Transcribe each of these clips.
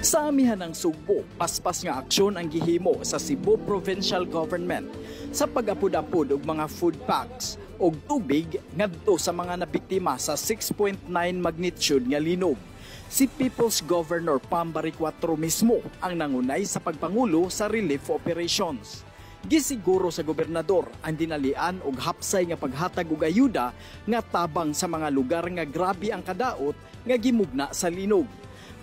Sa amihan ng Sugbo, paspas nga aksyon ang gihimo sa Cebu Provincial Government sa pag-apod-apod og mga food packs og tubig ngadto sa mga nabiktima sa 6.9 magnitude nga linog. Si People's Governor Pambari 4 mismo ang nangunay sa pagpangulo sa relief operations. Gisiguro sa gobernador ang dinalian og hapsay nga paghatag og ayuda nga tabang sa mga lugar nga grabe ang kadaot nga gimugna sa linog.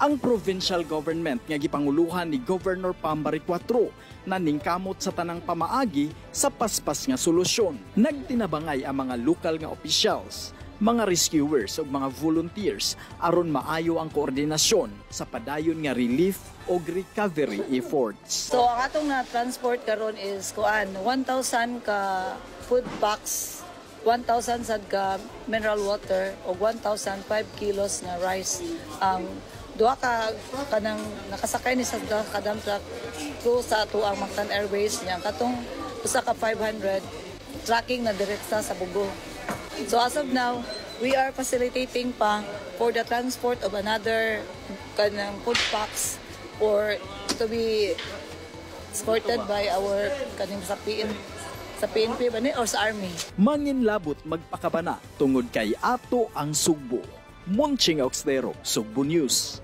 Ang provincial government nga gipanguluhan ni Governor Pambari 4 naningkamot sa tanang pamaagi sa paspas nga solusyon. Nagtinabangay ang mga lokal nga officials, mga rescuers ug mga volunteers aron maayo ang koordinasyon sa padayon nga relief o recovery efforts. So ang atong na transport karon is 1,000 ka food packs, 1,000 sad ka mineral water o 1,005 kilos na rice. Ang duha ka kanang nakasakay ni sa ka dump truck through sa ato ang Mactan Airways niya katong usa ka 500 tracking na direkta sa Bugo. So as of now, we are facilitating pa for the transport of another kanang food packs or to be escorted by our kaning sa PNP ba ni or sa Army. Manginlabot magpakabana tungod kay ato ang Sugbo. Monching Auxtero, Sugbo News.